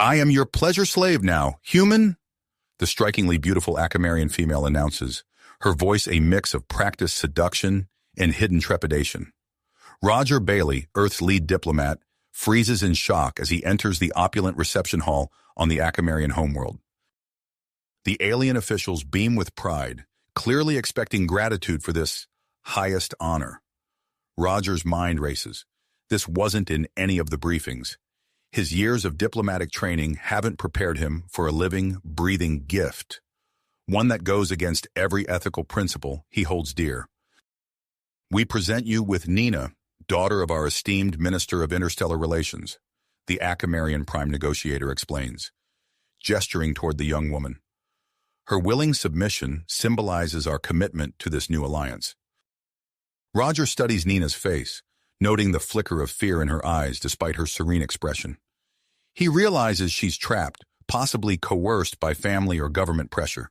I am your pleasure slave now, human, the strikingly beautiful Acamarian female announces, her voice a mix of practiced seduction and hidden trepidation. Roger Bailey, Earth's lead diplomat, freezes in shock as he enters the opulent reception hall on the Acamarian homeworld. The alien officials beam with pride, clearly expecting gratitude for this highest honor. Roger's mind races. This wasn't in any of the briefings. His years of diplomatic training haven't prepared him for a living, breathing gift, one that goes against every ethical principle he holds dear. We present you with Nina, daughter of our esteemed Minister of Interstellar Relations, the Acamarian Prime Negotiator explains, gesturing toward the young woman. Her willing submission symbolizes our commitment to this new alliance. Roger studies Nina's face, noting the flicker of fear in her eyes despite her serene expression. He realizes she's trapped, possibly coerced by family or government pressure.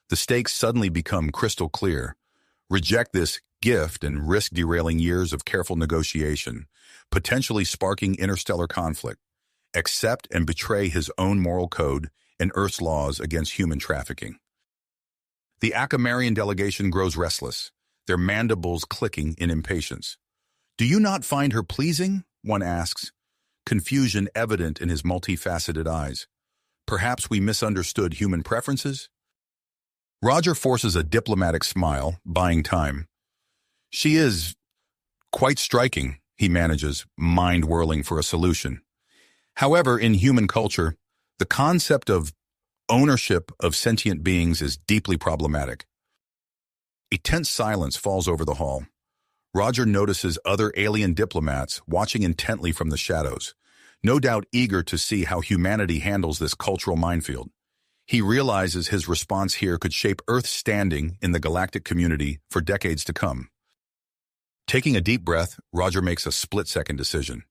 The stakes suddenly become crystal clear. Reject this gift and risk derailing years of careful negotiation, potentially sparking interstellar conflict. Accept and betray his own moral code and Earth's laws against human trafficking. The Acamarian delegation grows restless, their mandibles clicking in impatience. Do you not find her pleasing? One asks, confusion evident in his multifaceted eyes. Perhaps we misunderstood human preferences? Roger forces a diplomatic smile, buying time. She is quite striking, he manages, mind whirling for a solution. However, in human culture, the concept of ownership of sentient beings is deeply problematic. A tense silence falls over the hall. Roger notices other alien diplomats watching intently from the shadows, no doubt eager to see how humanity handles this cultural minefield. He realizes his response here could shape Earth's standing in the galactic community for decades to come. Taking a deep breath, Roger makes a split-second decision.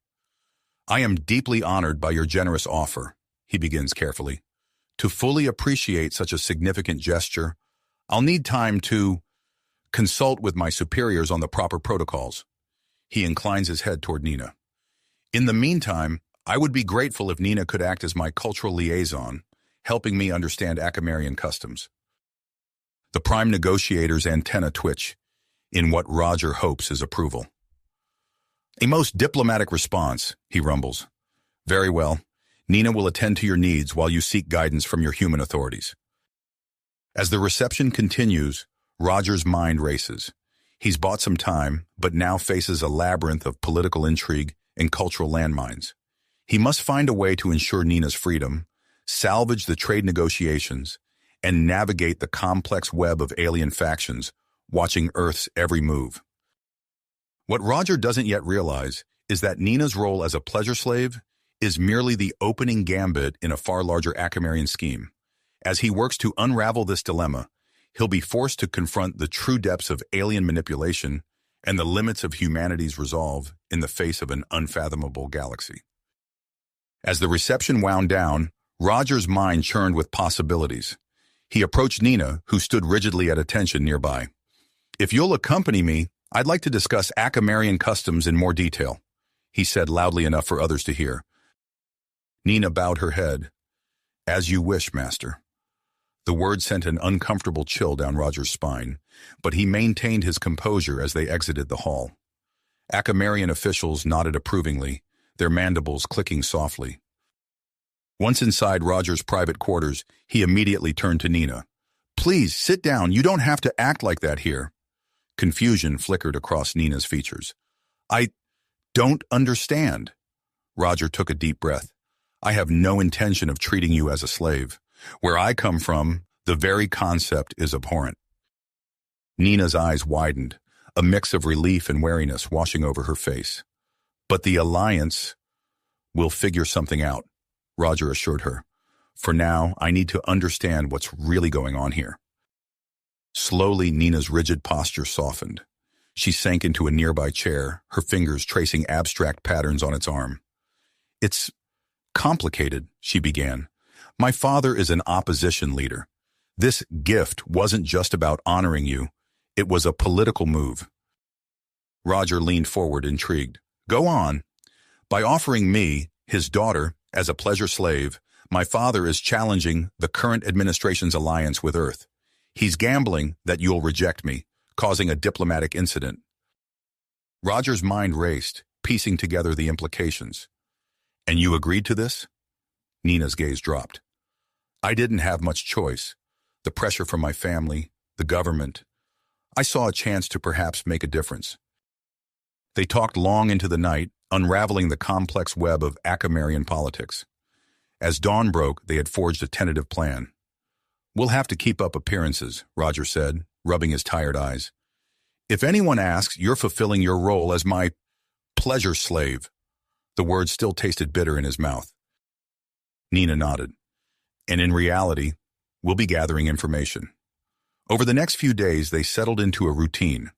I am deeply honored by your generous offer, he begins carefully. To fully appreciate such a significant gesture, I'll need time to consult with my superiors on the proper protocols. He inclines his head toward Nina. In the meantime, I would be grateful if Nina could act as my cultural liaison, helping me understand Acamarian customs. The Prime Negotiator's antenna twitch, in what Roger hopes is approval. A most diplomatic response, he rumbles. Very well. Nina will attend to your needs while you seek guidance from your human authorities. As the reception continues, Roger's mind races. He's bought some time, but now faces a labyrinth of political intrigue and cultural landmines. He must find a way to ensure Nina's freedom, salvage the trade negotiations, and navigate the complex web of alien factions, watching Earth's every move. What Roger doesn't yet realize is that Nina's role as a pleasure slave is merely the opening gambit in a far larger Acamarian scheme. As he works to unravel this dilemma, he'll be forced to confront the true depths of alien manipulation and the limits of humanity's resolve in the face of an unfathomable galaxy. As the reception wound down, Roger's mind churned with possibilities. He approached Nina, who stood rigidly at attention nearby. If you'll accompany me, I'd like to discuss Acamarian customs in more detail, he said loudly enough for others to hear. Nina bowed her head. As you wish, master. The word sent an uncomfortable chill down Roger's spine, but he maintained his composure as they exited the hall. Acamarian officials nodded approvingly, their mandibles clicking softly. Once inside Roger's private quarters, he immediately turned to Nina. Please, sit down. You don't have to act like that here. Confusion flickered across Nina's features. I don't understand. Roger took a deep breath. I have no intention of treating you as a slave. Where I come from, the very concept is abhorrent. Nina's eyes widened, a mix of relief and wariness washing over her face. But the alliance will figure something out, Roger assured her. For now, I need to understand what's really going on here. Slowly, Nina's rigid posture softened. She sank into a nearby chair, her fingers tracing abstract patterns on its arm. It's complicated, she began. My father is an opposition leader. This gift wasn't just about honoring you. It was a political move. Roger leaned forward, intrigued. Go on. By offering me, his daughter, as a pleasure slave, My father is challenging the current administration's alliance with Earth. He's gambling that you'll reject me, causing a diplomatic incident. Roger's mind raced, piecing together the implications. And you agreed to this? Nina's gaze dropped. I didn't have much choice. The pressure from my family, the government. I saw a chance to perhaps make a difference. They talked long into the night, unraveling the complex web of Acamarian politics. As dawn broke, they had forged a tentative plan. We'll have to keep up appearances, Roger said, rubbing his tired eyes. If anyone asks, you're fulfilling your role as my pleasure slave. The words still tasted bitter in his mouth. Nina nodded. And in reality, we'll be gathering information. Over the next few days, they settled into a routine.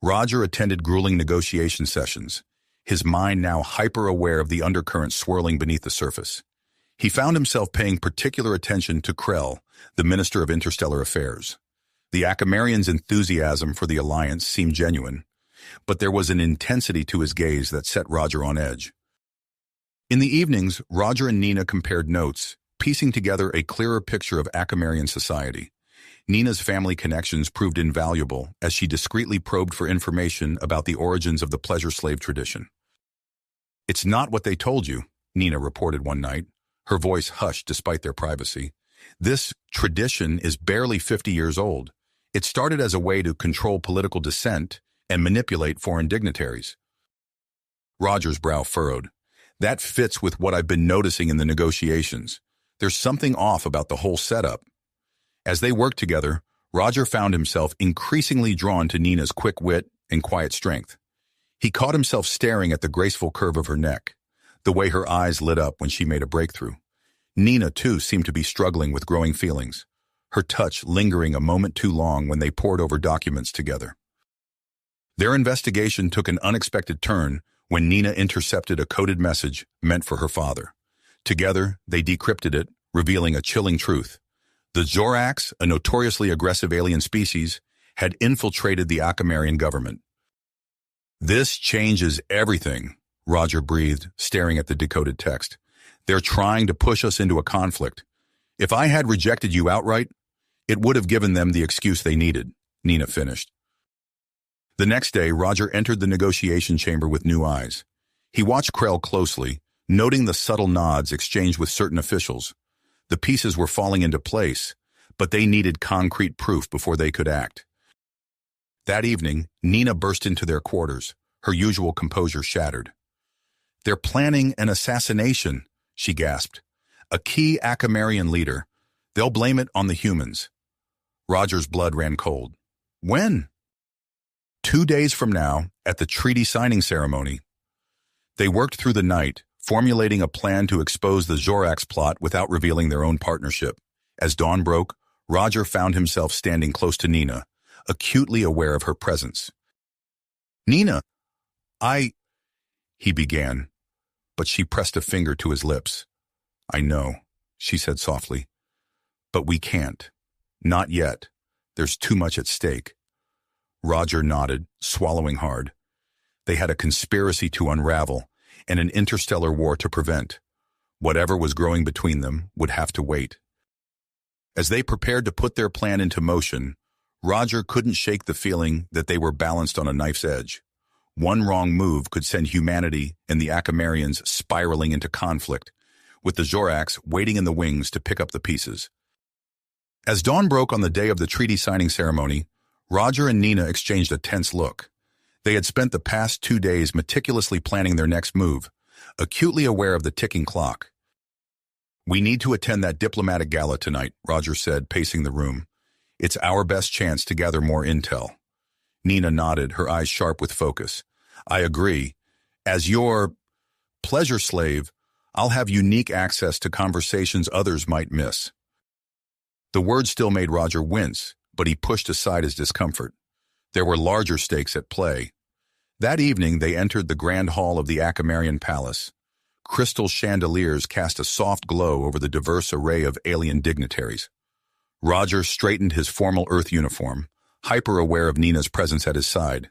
Roger attended grueling negotiation sessions, his mind now hyper-aware of the undercurrent swirling beneath the surface. He found himself paying particular attention to Krell, the Minister of Interstellar Affairs. The Acamarian's enthusiasm for the alliance seemed genuine, but there was an intensity to his gaze that set Roger on edge. In the evenings, Roger and Nina compared notes, piecing together a clearer picture of Acamarian society. Nina's family connections proved invaluable as she discreetly probed for information about the origins of the pleasure slave tradition. It's not what they told you, Nina reported one night, her voice hushed despite their privacy. This tradition is barely 50 years old. It started as a way to control political dissent and manipulate foreign dignitaries. Roger's brow furrowed. That fits with what I've been noticing in the negotiations. There's something off about the whole setup. As they worked together, Roger found himself increasingly drawn to Nina's quick wit and quiet strength. He caught himself staring at the graceful curve of her neck, the way her eyes lit up when she made a breakthrough. Nina, too, seemed to be struggling with growing feelings, her touch lingering a moment too long when they pored over documents together. Their investigation took an unexpected turn when Nina intercepted a coded message meant for her father. Together, they decrypted it, revealing a chilling truth. The Zorax, a notoriously aggressive alien species, had infiltrated the Acamarian government. This changes everything, Roger breathed, staring at the decoded text. They're trying to push us into a conflict. If I had rejected you outright, it would have given them the excuse they needed, Nina finished. The next day, Roger entered the negotiation chamber with new eyes. He watched Krell closely, noting the subtle nods exchanged with certain officials. The pieces were falling into place, but they needed concrete proof before they could act. That evening, Nina burst into their quarters, her usual composure shattered. They're planning an assassination, she gasped. A key Acamarian leader. They'll blame it on the humans. Roger's blood ran cold. When? 2 days from now, at the treaty signing ceremony. They worked through the night, formulating a plan to expose the Zorax plot without revealing their own partnership. As dawn broke, Roger found himself standing close to Nina, acutely aware of her presence. Nina, he began, but she pressed a finger to his lips. I know, she said softly, but we can't. Not yet. There's too much at stake. Roger nodded, swallowing hard. They had a conspiracy to unravel and an interstellar war to prevent. Whatever was growing between them would have to wait. As they prepared to put their plan into motion, Roger couldn't shake the feeling that they were balanced on a knife's edge. One wrong move could send humanity and the Acamarians spiraling into conflict, with the Zorax waiting in the wings to pick up the pieces. As dawn broke on the day of the treaty signing ceremony, Roger and Nina exchanged a tense look. They had spent the past 2 days meticulously planning their next move, acutely aware of the ticking clock. We need to attend that diplomatic gala tonight, Roger said, pacing the room. It's our best chance to gather more intel. Nina nodded, her eyes sharp with focus. I agree. As your pleasure slave, I'll have unique access to conversations others might miss. The words still made Roger wince, but he pushed aside his discomfort. There were larger stakes at play. That evening, they entered the grand hall of the Acamarian palace. Crystal chandeliers cast a soft glow over the diverse array of alien dignitaries. Roger straightened his formal Earth uniform, hyper-aware of Nina's presence at his side.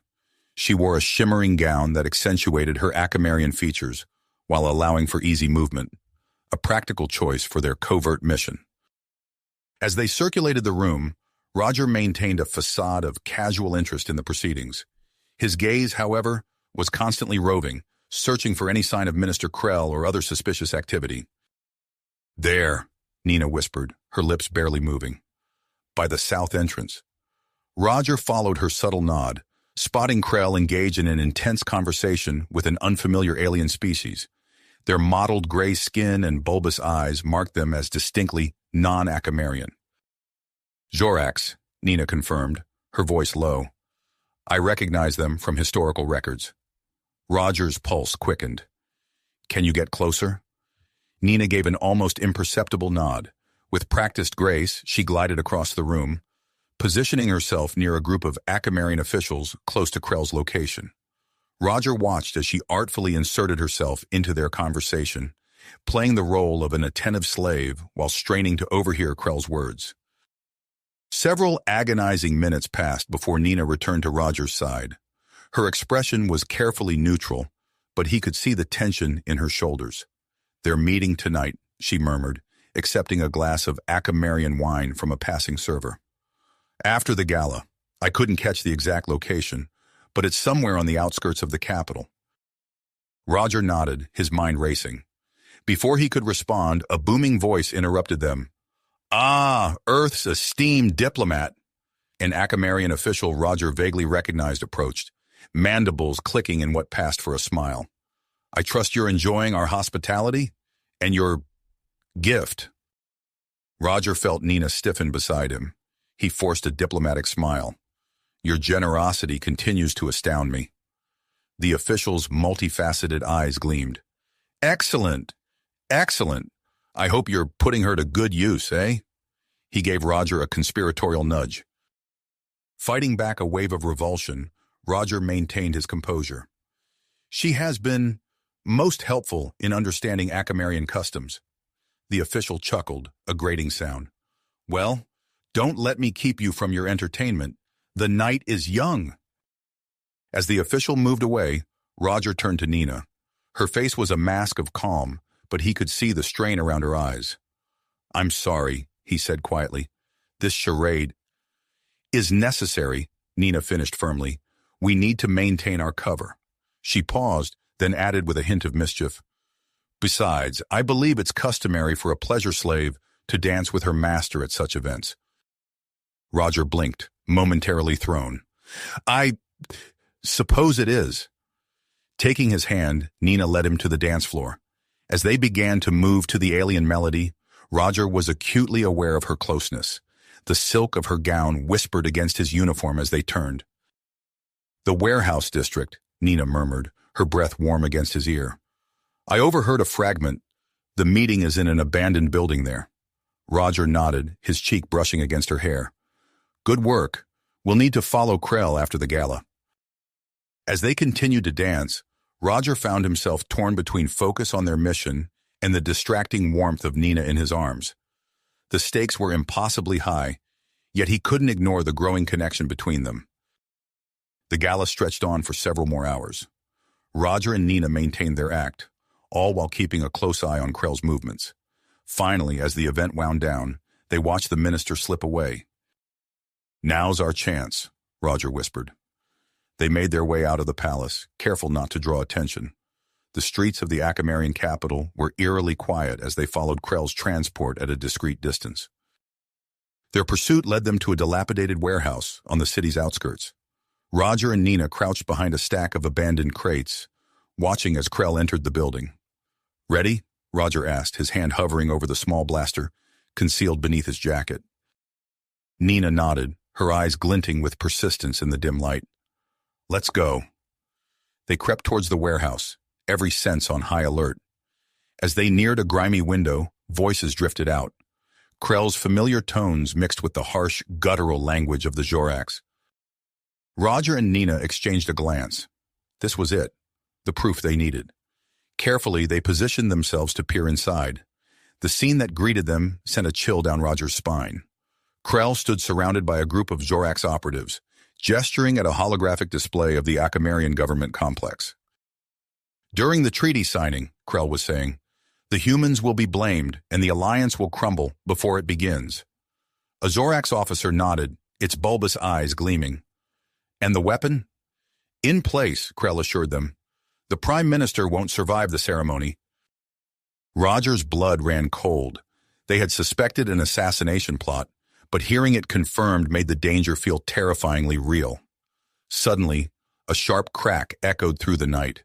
She wore a shimmering gown that accentuated her Acamarian features while allowing for easy movement. a practical choice for their covert mission. As they circulated the room, Roger maintained a facade of casual interest in the proceedings. His gaze, however, was constantly roving, searching for any sign of Minister Krell or other suspicious activity. "There," Nina whispered, her lips barely moving. "By the south entrance." Roger followed her subtle nod, spotting Krell engaged in an intense conversation with an unfamiliar alien species. Their mottled gray skin and bulbous eyes marked them as distinctly non-Acamarian. "Jorax," Nina confirmed, her voice low. "I recognize them from historical records." Roger's pulse quickened. "Can you get closer?" Nina gave an almost imperceptible nod. With practiced grace, she glided across the room, positioning herself near a group of Acamarian officials close to Krell's location. Roger watched as she artfully inserted herself into their conversation, playing the role of an attentive slave while straining to overhear Krell's words. Several agonizing minutes passed before Nina returned to Roger's side. Her expression was carefully neutral, but he could see the tension in her shoulders. "They're meeting tonight," she murmured, accepting a glass of Acamarian wine from a passing server. "After the gala. I couldn't catch the exact location, but it's somewhere on the outskirts of the capital." Roger nodded, his mind racing. Before he could respond, a booming voice interrupted them. "Ah, Earth's esteemed diplomat." An Acamarian official Roger vaguely recognized approached, mandibles clicking in what passed for a smile. "I trust you're enjoying our hospitality and your gift." Roger felt Nina stiffen beside him. He forced a diplomatic smile. "Your generosity continues to astound me." The official's multifaceted eyes gleamed. "Excellent, excellent. I hope you're putting her to good use, eh?" He gave Roger a conspiratorial nudge. Fighting back a wave of revulsion, Roger maintained his composure. "She has been most helpful in understanding Acamarian customs." The official chuckled, a grating sound. "Well, don't let me keep you from your entertainment. The night is young." As the official moved away, Roger turned to Nina. Her face was a mask of calm, but he could see the strain around her eyes. "I'm sorry," he said quietly. "This charade is necessary," Nina finished firmly. "We need to maintain our cover." She paused, then added with a hint of mischief. "Besides, I believe it's customary for a pleasure slave to dance with her master at such events." Roger blinked, momentarily thrown. "I suppose it is." Taking his hand, Nina led him to the dance floor. As they began to move to the alien melody, Roger was acutely aware of her closeness. The silk of her gown whispered against his uniform as they turned. "The warehouse district," Nina murmured, her breath warm against his ear. "I overheard a fragment. The meeting is in an abandoned building there." Roger nodded, his cheek brushing against her hair. "Good work. We'll need to follow Krell after the gala." As they continued to dance, Roger found himself torn between focus on their mission and the distracting warmth of Nina in his arms. The stakes were impossibly high, yet he couldn't ignore the growing connection between them. The gala stretched on for several more hours. Roger and Nina maintained their act, all while keeping a close eye on Krell's movements. Finally, as the event wound down, they watched the minister slip away. "Now's our chance," Roger whispered. They made their way out of the palace, careful not to draw attention. The streets of the Acamarian capital were eerily quiet as they followed Krell's transport at a discreet distance. Their pursuit led them to a dilapidated warehouse on the city's outskirts. Roger and Nina crouched behind a stack of abandoned crates, watching as Krell entered the building. "Ready?" Roger asked, his hand hovering over the small blaster concealed beneath his jacket. Nina nodded, her eyes glinting with persistence in the dim light. "Let's go." They crept towards the warehouse, every sense on high alert. As they neared a grimy window, voices drifted out. Krell's familiar tones mixed with the harsh, guttural language of the Jorax. Roger and Nina exchanged a glance. This was it, the proof they needed. Carefully, they positioned themselves to peer inside. The scene that greeted them sent a chill down Roger's spine. Krell stood surrounded by a group of Jorax operatives, gesturing at a holographic display of the Acamarian government complex. "During the treaty signing," Krell was saying, The humans will be blamed, and the alliance will crumble before it begins. A Zorax officer nodded, its bulbous eyes gleaming. And the weapon? In place, Krell assured them. The Prime Minister won't survive the ceremony. Roger's blood ran cold. They had suspected an assassination plot, but hearing it confirmed made the danger feel terrifyingly real. Suddenly, a sharp crack echoed through the night.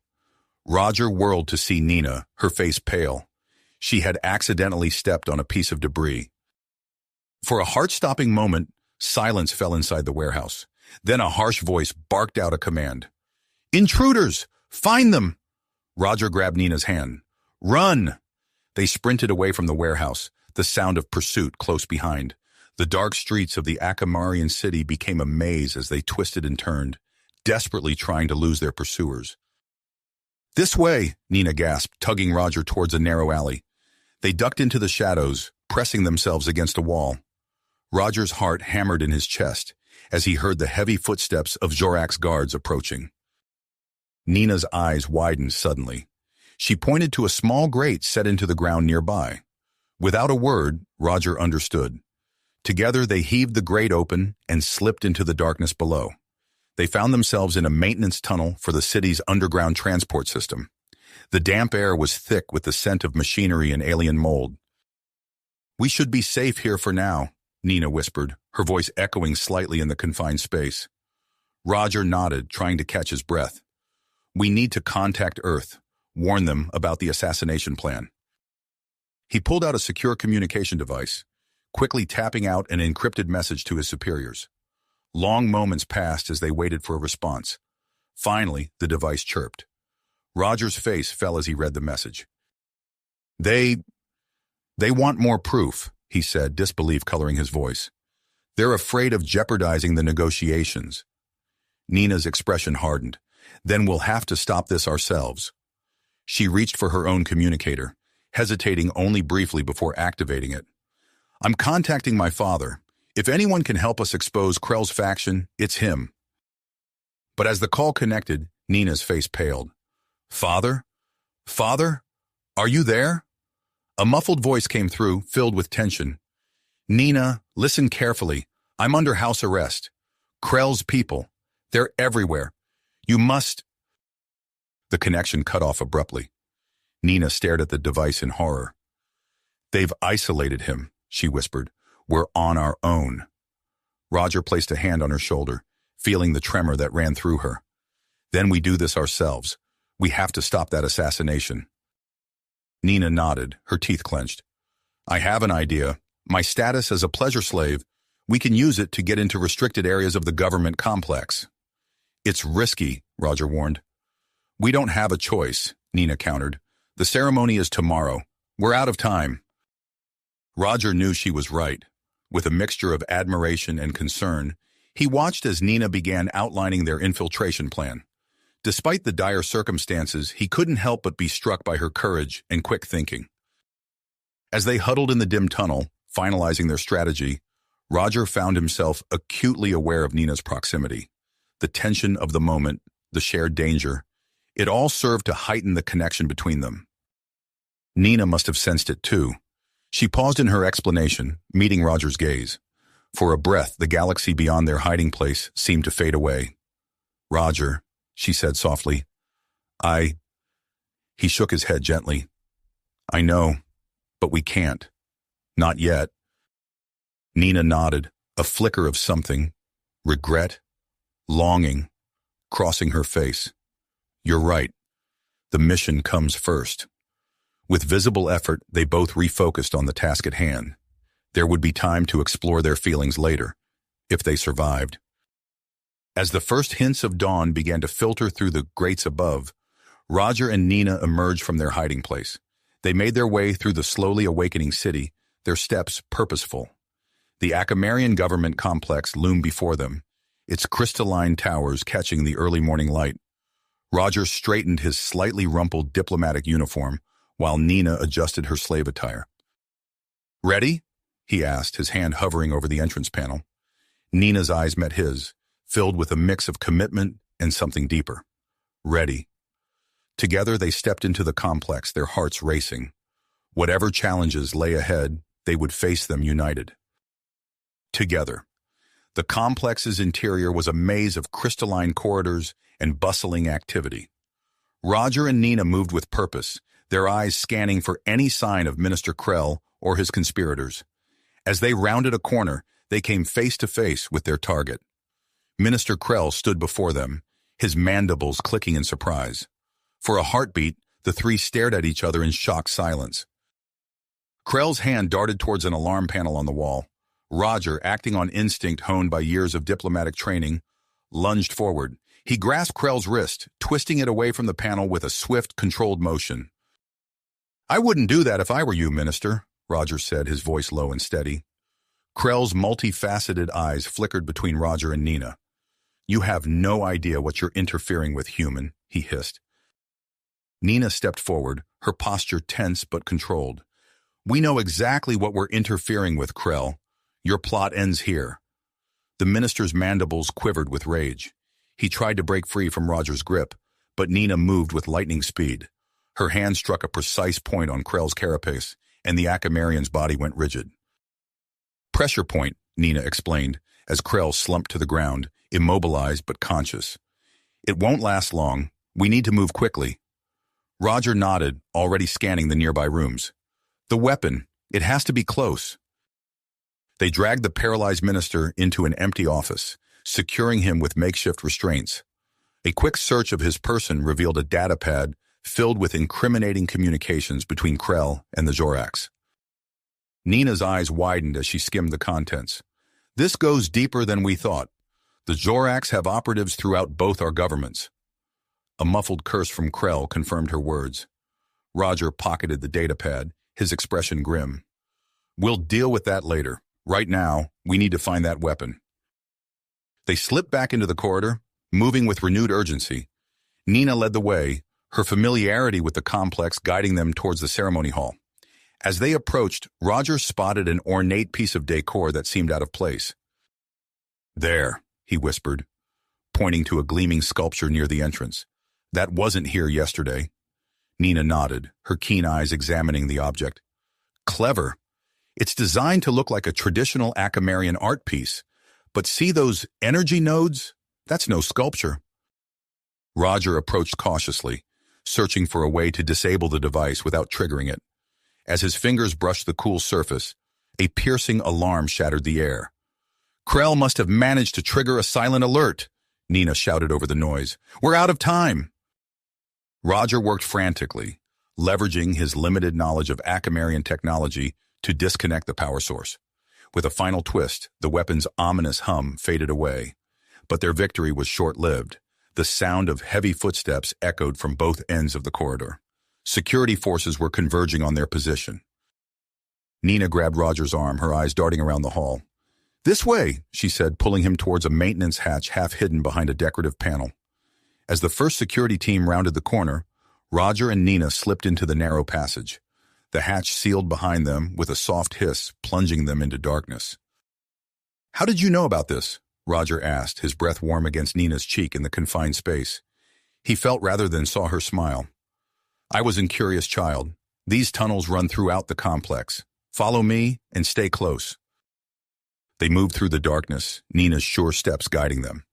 Roger whirled to see Nina, her face pale. She had accidentally stepped on a piece of debris. For a heart-stopping moment, silence fell inside the warehouse. Then a harsh voice barked out a command. "Intruders! Find them!" Roger grabbed Nina's hand. "Run!" They sprinted away from the warehouse, the sound of pursuit close behind. The dark streets of the Akamarian city became a maze as they twisted and turned, desperately trying to lose their pursuers. "This way," Nina gasped, tugging Roger towards a narrow alley. They ducked into the shadows, pressing themselves against a wall. Roger's heart hammered in his chest as he heard the heavy footsteps of Zorax guards approaching. Nina's eyes widened suddenly. She pointed to a small grate set into the ground nearby. Without a word, Roger understood. Together they heaved the grate open and slipped into the darkness below. They found themselves in a maintenance tunnel for the city's underground transport system. The damp air was thick with the scent of machinery and alien mold. "We should be safe here for now," Nina whispered, her voice echoing slightly in the confined space. Roger nodded, trying to catch his breath. "We need to contact Earth, warn them about the assassination plan." He pulled out a secure communication device, quickly tapping out an encrypted message to his superiors. Long moments passed as they waited for a response. Finally, the device chirped. Roger's face fell as he read the message. They want more proof," he said, disbelief coloring his voice. "They're afraid of jeopardizing the negotiations." Nina's expression hardened. "Then we'll have to stop this ourselves." She reached for her own communicator, hesitating only briefly before activating it. "I'm contacting my father. If anyone can help us expose Krell's faction, it's him." But as the call connected, Nina's face paled. "Father? Father? Are you there?" A muffled voice came through, filled with tension. "Nina, listen carefully. I'm under house arrest. Krell's people. They're everywhere. You must—" The connection cut off abruptly. Nina stared at the device in horror. "They've isolated him," she whispered. "We're on our own." Roger placed a hand on her shoulder, feeling the tremor that ran through her. "Then we do this ourselves. We have to stop that assassination." Nina nodded, her teeth clenched. "I have an idea. My status as a pleasure slave, we can use it to get into restricted areas of the government complex." "It's risky," Roger warned. "We don't have a choice," Nina countered. "The ceremony is tomorrow. We're out of time." Roger knew she was right. With a mixture of admiration and concern, he watched as Nina began outlining their infiltration plan. Despite the dire circumstances, he couldn't help but be struck by her courage and quick thinking. As they huddled in the dim tunnel, finalizing their strategy, Roger found himself acutely aware of Nina's proximity. The tension of the moment, the shared danger, it all served to heighten the connection between them. Nina must have sensed it too. She paused in her explanation, meeting Roger's gaze. For a breath, the galaxy beyond their hiding place seemed to fade away. "Roger," she said softly. He shook his head gently. "I know, but we can't. Not yet." Nina nodded, a flicker of something, regret, longing, crossing her face. "You're right. The mission comes first." With visible effort, they both refocused on the task at hand. There would be time to explore their feelings later, if they survived. As the first hints of dawn began to filter through the grates above, Roger and Nina emerged from their hiding place. They made their way through the slowly awakening city, their steps purposeful. The Akamarian government complex loomed before them, its crystalline towers catching the early morning light. Roger straightened his slightly rumpled diplomatic uniform, while Nina adjusted her slave attire. "Ready?" he asked, his hand hovering over the entrance panel. Nina's eyes met his, filled with a mix of commitment and something deeper. "Ready." Together they stepped into the complex, their hearts racing. Whatever challenges lay ahead, they would face them united. Together. The complex's interior was a maze of crystalline corridors and bustling activity. Roger and Nina moved with purpose, their eyes scanning for any sign of Minister Krell or his conspirators. As they rounded a corner, they came face to face with their target. Minister Krell stood before them, his mandibles clicking in surprise. For a heartbeat, the three stared at each other in shocked silence. Krell's hand darted towards an alarm panel on the wall. Roger, acting on instinct honed by years of diplomatic training, lunged forward. He grasped Krell's wrist, twisting it away from the panel with a swift, controlled motion. "I wouldn't do that if I were you, Minister," Roger said, his voice low and steady. Krell's multifaceted eyes flickered between Roger and Nina. "You have no idea what you're interfering with, human," he hissed. Nina stepped forward, her posture tense but controlled. "We know exactly what we're interfering with, Krell. Your plot ends here." The minister's mandibles quivered with rage. He tried to break free from Roger's grip, but Nina moved with lightning speed. Her hand struck a precise point on Krell's carapace, and the Acamarian's body went rigid. "Pressure point," Nina explained, as Krell slumped to the ground, immobilized but conscious. "It won't last long. We need to move quickly." Roger nodded, already scanning the nearby rooms. "The weapon. It has to be close." They dragged the paralyzed minister into an empty office, securing him with makeshift restraints. A quick search of his person revealed a datapad filled with incriminating communications between Krell and the Zorax. Nina's eyes widened as she skimmed the contents. "This goes deeper than we thought. The Zorax have operatives throughout both our governments." A muffled curse from Krell confirmed her words. Roger pocketed the datapad, his expression grim. "We'll deal with that later. Right now, we need to find that weapon." They slipped back into the corridor, moving with renewed urgency. Nina led the way, her familiarity with the complex guiding them towards the ceremony hall. As they approached, Roger spotted an ornate piece of decor that seemed out of place. "There," he whispered, pointing to a gleaming sculpture near the entrance. "That wasn't here yesterday." Nina nodded, her keen eyes examining the object. "Clever. It's designed to look like a traditional Acamarian art piece, but see those energy nodes? That's no sculpture." Roger approached cautiously, searching for a way to disable the device without triggering it. As his fingers brushed the cool surface, a piercing alarm shattered the air. "Krell must have managed to trigger a silent alert," Nina shouted over the noise. "We're out of time." Roger worked frantically, leveraging his limited knowledge of Acamarian technology to disconnect the power source. With a final twist, the weapon's ominous hum faded away. But their victory was short-lived. The sound of heavy footsteps echoed from both ends of the corridor. Security forces were converging on their position. Nina grabbed Roger's arm, her eyes darting around the hall. "This way," she said, pulling him towards a maintenance hatch half hidden behind a decorative panel. As the first security team rounded the corner, Roger and Nina slipped into the narrow passage. The hatch sealed behind them with a soft hiss, plunging them into darkness. "How did you know about this?" Roger asked, his breath warm against Nina's cheek in the confined space. He felt rather than saw her smile. "I was a curious child. These tunnels run throughout the complex. Follow me and stay close." They moved through the darkness, Nina's sure steps guiding them.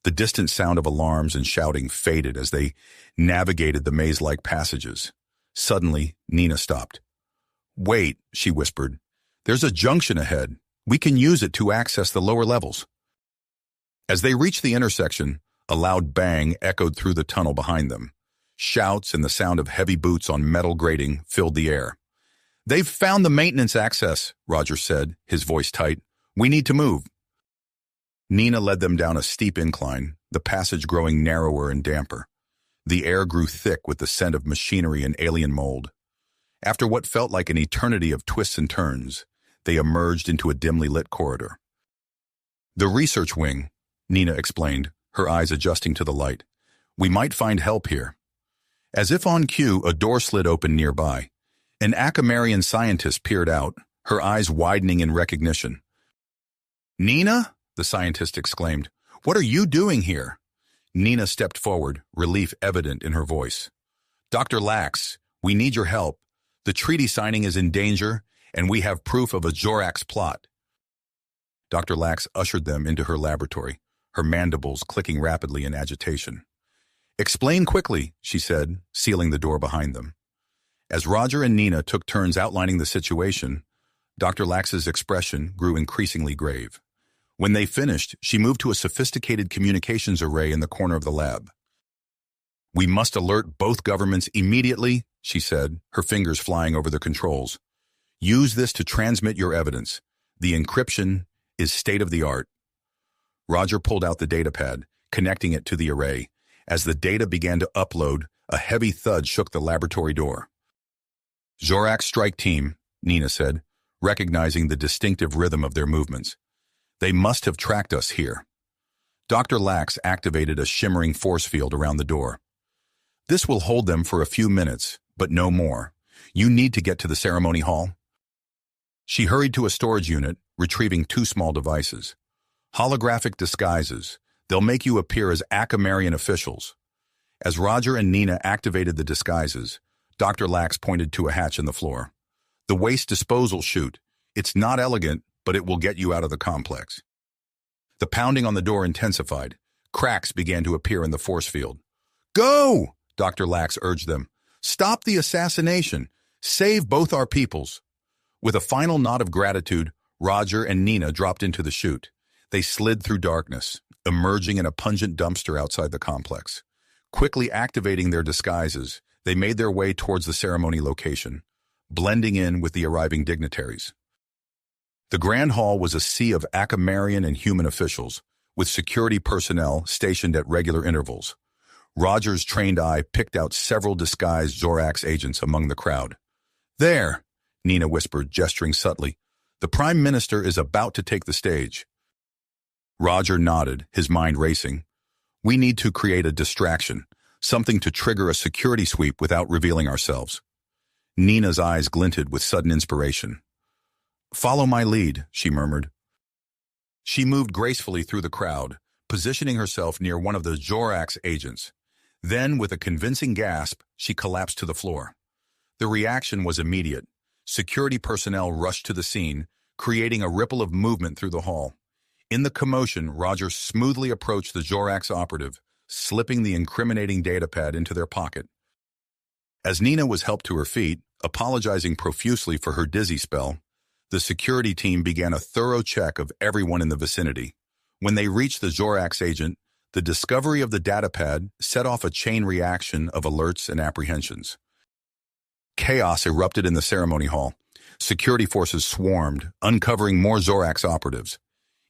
The distant sound of alarms and shouting faded as they navigated the maze-like passages. Suddenly, Nina stopped. "Wait," she whispered. "There's a junction ahead. We can use it to access the lower levels." As they reached the intersection, a loud bang echoed through the tunnel behind them. Shouts and the sound of heavy boots on metal grating filled the air. "They've found the maintenance access," Roger said, his voice tight. "We need to move." Nina led them down a steep incline, the passage growing narrower and damper. The air grew thick with the scent of machinery and alien mold. After what felt like an eternity of twists and turns, they emerged into a dimly lit corridor. "The research wing," Nina explained, her eyes adjusting to the light. "We might find help here." As if on cue, a door slid open nearby. An Acamarian scientist peered out, her eyes widening in recognition. "Nina?" the scientist exclaimed. "What are you doing here?" Nina stepped forward, relief evident in her voice. "Dr. Lax, we need your help. The treaty signing is in danger, and we have proof of a Jorax plot. Dr. Lax ushered them into her laboratory, her mandibles clicking rapidly in agitation. Explain quickly, she said, sealing the door behind them. As Roger and Nina took turns outlining the situation, Dr. Lax's expression grew increasingly grave. When they finished, she moved to a sophisticated communications array in the corner of the lab. We must alert both governments immediately, she said, her fingers flying over the controls. Use this to transmit your evidence. The encryption is state-of-the-art. Roger pulled out the datapad, connecting it to the array. As the data began to upload, a heavy thud shook the laboratory door. Jorax Strike Team, Nina said, recognizing the distinctive rhythm of their movements. They must have tracked us here. Dr. Lax activated a shimmering force field around the door. This will hold them for a few minutes, but no more. You need to get to the ceremony hall. She hurried to a storage unit, retrieving 2 small devices. Holographic disguises. They'll make you appear as Acamarian officials. As Roger and Nina activated the disguises, Dr. Lax pointed to a hatch in the floor. The waste disposal chute. It's not elegant, but it will get you out of the complex. The pounding on the door intensified. Cracks began to appear in the force field. Go! Dr. Lax urged them. Stop the assassination. Save both our peoples. With a final nod of gratitude, Roger and Nina dropped into the chute. They slid through darkness, emerging in a pungent dumpster outside the complex. Quickly activating their disguises, they made their way towards the ceremony location, blending in with the arriving dignitaries. The Grand Hall was a sea of Acamarian and human officials, with security personnel stationed at regular intervals. Roger's trained eye picked out several disguised Jorax agents among the crowd. There, Nina whispered, gesturing subtly. The Prime Minister is about to take the stage. Roger nodded, his mind racing. We need to create a distraction, something to trigger a security sweep without revealing ourselves. Nina's eyes glinted with sudden inspiration. Follow my lead, she murmured. She moved gracefully through the crowd, positioning herself near one of the Jorax agents. Then, with a convincing gasp, she collapsed to the floor. The reaction was immediate. Security personnel rushed to the scene, creating a ripple of movement through the hall. In the commotion, Roger smoothly approached the Jorax operative, slipping the incriminating datapad into their pocket. As Nina was helped to her feet, apologizing profusely for her dizzy spell, the security team began a thorough check of everyone in the vicinity. When they reached the Jorax agent, the discovery of the datapad set off a chain reaction of alerts and apprehensions. Chaos erupted in the ceremony hall. Security forces swarmed, uncovering more Jorax operatives.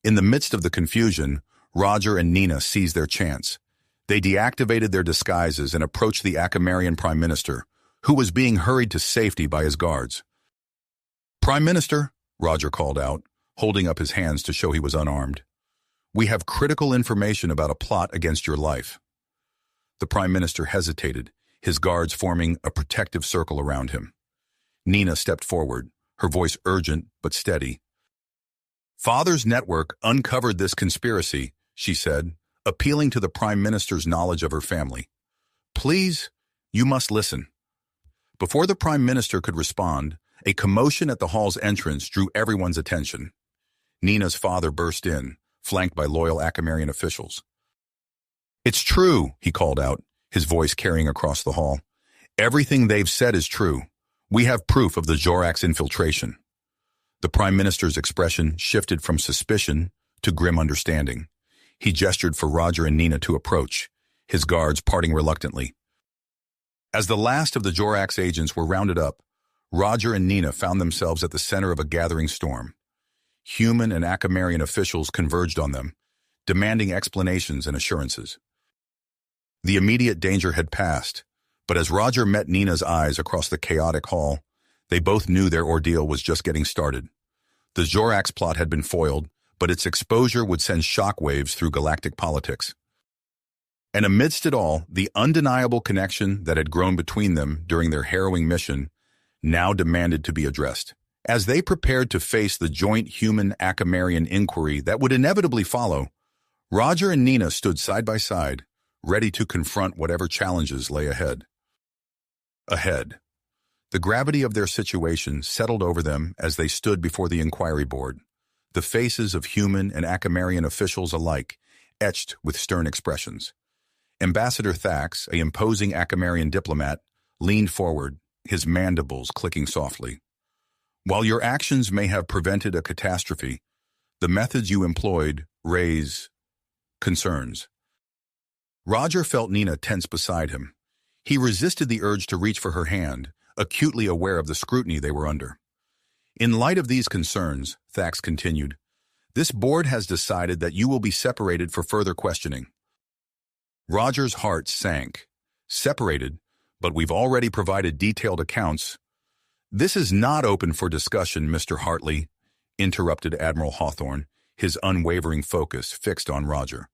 In the midst of the confusion, Roger and Nina seized their chance. They deactivated their disguises and approached the Acamarian Prime Minister, who was being hurried to safety by his guards. Prime Minister, Roger called out, holding up his hands to show he was unarmed. We have critical information about a plot against your life. The Prime Minister hesitated, his guards forming a protective circle around him. Nina stepped forward, her voice urgent but steady. Father's network uncovered this conspiracy, she said, appealing to the Prime Minister's knowledge of her family. Please, you must listen. Before the Prime Minister could respond, a commotion at the hall's entrance drew everyone's attention. Nina's father burst in, flanked by loyal Acamarian officials. It's true, he called out, his voice carrying across the hall. Everything they've said is true. We have proof of the Jorax infiltration. The Prime Minister's expression shifted from suspicion to grim understanding. He gestured for Roger and Nina to approach, his guards parting reluctantly. As the last of the Jorax agents were rounded up, Roger and Nina found themselves at the center of a gathering storm. Human and Acamarian officials converged on them, demanding explanations and assurances. The immediate danger had passed, but as Roger met Nina's eyes across the chaotic hall, they both knew their ordeal was just getting started. The Jorax plot had been foiled, but its exposure would send shockwaves through galactic politics. And amidst it all, the undeniable connection that had grown between them during their harrowing mission now demanded to be addressed. As they prepared to face the joint human-Acamarian inquiry that would inevitably follow, Roger and Nina stood side by side, ready to confront whatever challenges lay ahead. The gravity of their situation settled over them as they stood before the inquiry board, the faces of human and Acamarian officials alike etched with stern expressions. Ambassador Thax, an imposing Acamarian diplomat, leaned forward, his mandibles clicking softly. While your actions may have prevented a catastrophe, the methods you employed raise concerns. Roger felt Nina tense beside him. He resisted the urge to reach for her hand, acutely aware of the scrutiny they were under. In light of these concerns, Thax continued, this board has decided that you will be separated for further questioning. Roger's heart sank. Separated, but we've already provided detailed accounts. This is not open for discussion, Mr. Hartley, interrupted Admiral Hawthorne, his unwavering focus fixed on Roger.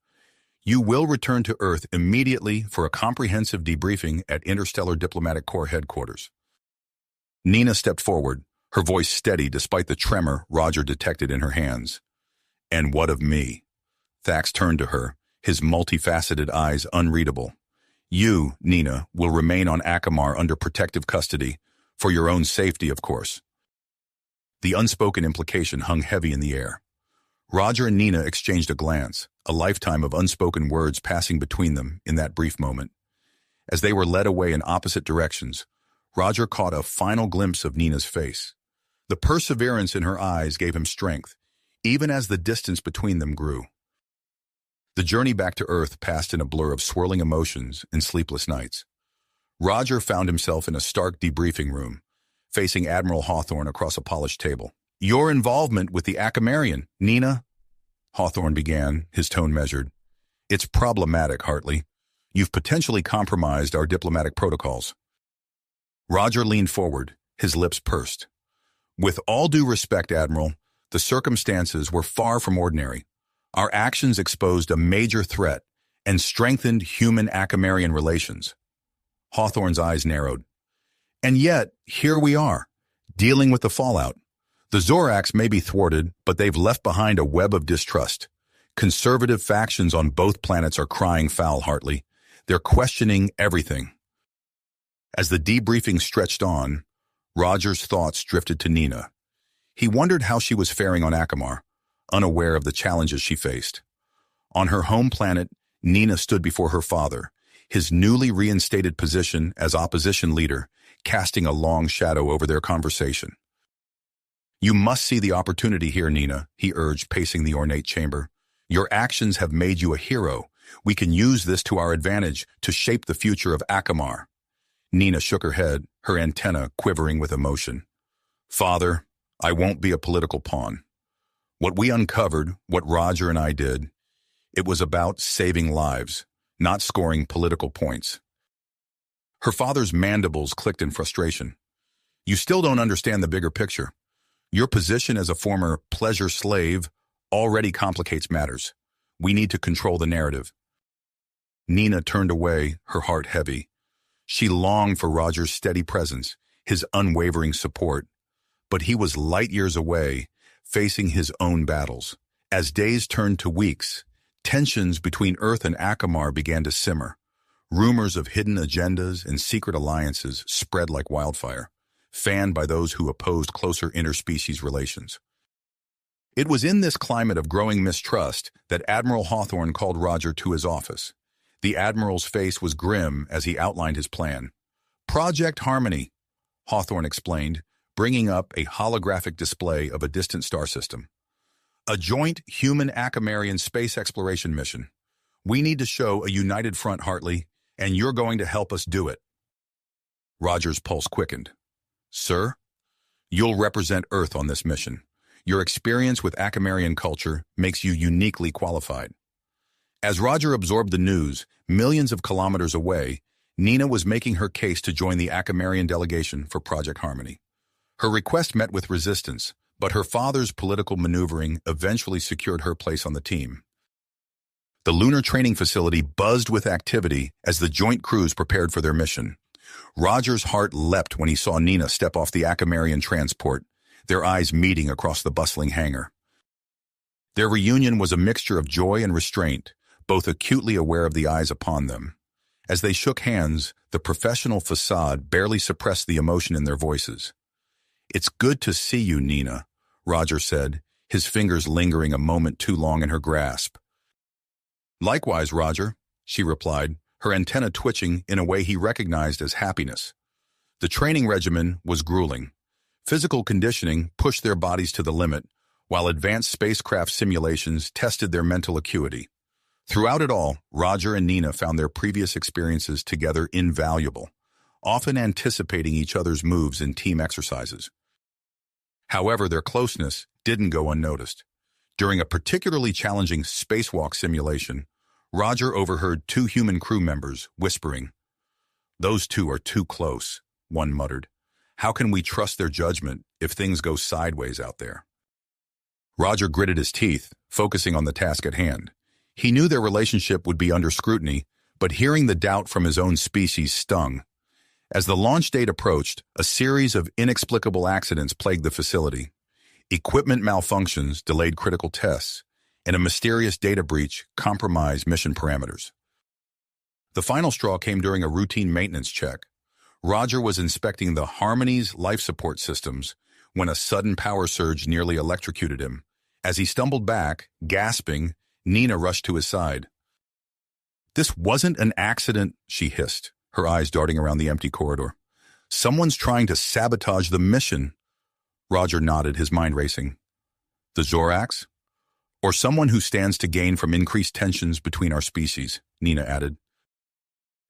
You will return to Earth immediately for a comprehensive debriefing at Interstellar Diplomatic Corps headquarters. Nina stepped forward, her voice steady despite the tremor Roger detected in her hands. And what of me? Thax turned to her, his multifaceted eyes unreadable. You, Nina, will remain on Akamar under protective custody, for your own safety, of course. The unspoken implication hung heavy in the air. Roger and Nina exchanged a glance, a lifetime of unspoken words passing between them in that brief moment. As they were led away in opposite directions, Roger caught a final glimpse of Nina's face. The perseverance in her eyes gave him strength, even as the distance between them grew. The journey back to Earth passed in a blur of swirling emotions and sleepless nights. Roger found himself in a stark debriefing room, facing Admiral Hawthorne across a polished table. Your involvement with the Acamarian, Nina, Hawthorne began, his tone measured. It's problematic, Hartley. You've potentially compromised our diplomatic protocols. Roger leaned forward, his lips pursed. With all due respect, Admiral, the circumstances were far from ordinary. Our actions exposed a major threat and strengthened human-Acamarian relations. Hawthorne's eyes narrowed. And yet, here we are, dealing with the fallout. The Zorax may be thwarted, but they've left behind a web of distrust. Conservative factions on both planets are crying foul, Hartley. They're questioning everything. As the debriefing stretched on, Roger's thoughts drifted to Nina. He wondered how she was faring on Akamar, unaware of the challenges she faced. On her home planet, Nina stood before her father, his newly reinstated position as opposition leader, casting a long shadow over their conversation. You must see the opportunity here, Nina, he urged, pacing the ornate chamber. Your actions have made you a hero. We can use this to our advantage to shape the future of Akamar. Nina shook her head, her antenna quivering with emotion. Father, I won't be a political pawn. What we uncovered, what Roger and I did, it was about saving lives, not scoring political points. Her father's mandibles clicked in frustration. You still don't understand the bigger picture. Your position as a former pleasure slave already complicates matters. We need to control the narrative. Nina turned away, her heart heavy. She longed for Roger's steady presence, his unwavering support. But he was light years away, facing his own battles. As days turned to weeks, tensions between Earth and Akamar began to simmer. Rumors of hidden agendas and secret alliances spread like wildfire, fanned by those who opposed closer interspecies relations. It was in this climate of growing mistrust that Admiral Hawthorne called Roger to his office. The Admiral's face was grim as he outlined his plan. Project Harmony, Hawthorne explained, bringing up a holographic display of a distant star system. A joint human-Acamarian space exploration mission. We need to show a united front, Hartley, and you're going to help us do it. Roger's pulse quickened. Sir, you'll represent Earth on this mission. Your experience with Acamarian culture makes you uniquely qualified. As Roger absorbed the news, millions of kilometers away, Nina was making her case to join the Acamarian delegation for Project Harmony. Her request met with resistance, but her father's political maneuvering eventually secured her place on the team. The lunar training facility buzzed with activity as the joint crews prepared for their mission. Roger's heart leapt when he saw Nina step off the Acamarian transport, their eyes meeting across the bustling hangar. Their reunion was a mixture of joy and restraint, both acutely aware of the eyes upon them. As they shook hands, the professional facade barely suppressed the emotion in their voices. "It's good to see you, Nina," Roger said, his fingers lingering a moment too long in her grasp. "Likewise, Roger," she replied, her antenna twitching in a way he recognized as happiness. The training regimen was grueling. Physical conditioning pushed their bodies to the limit, while advanced spacecraft simulations tested their mental acuity. Throughout it all, Roger and Nina found their previous experiences together invaluable, often anticipating each other's moves in team exercises. However, their closeness didn't go unnoticed. During a particularly challenging spacewalk simulation, Roger overheard two human crew members whispering. "Those two are too close," one muttered. "How can we trust their judgment if things go sideways out there?" Roger gritted his teeth, focusing on the task at hand. He knew their relationship would be under scrutiny, but hearing the doubt from his own species stung. As the launch date approached, a series of inexplicable accidents plagued the facility. Equipment malfunctions delayed critical tests, and a mysterious data breach compromised mission parameters. The final straw came during a routine maintenance check. Roger was inspecting the Harmony's life support systems when a sudden power surge nearly electrocuted him. As he stumbled back, gasping, Nina rushed to his side. "This wasn't an accident," she hissed, her eyes darting around the empty corridor. "Someone's trying to sabotage the mission." Roger nodded, his mind racing. "The Zorax? Or someone who stands to gain from increased tensions between our species," Nina added.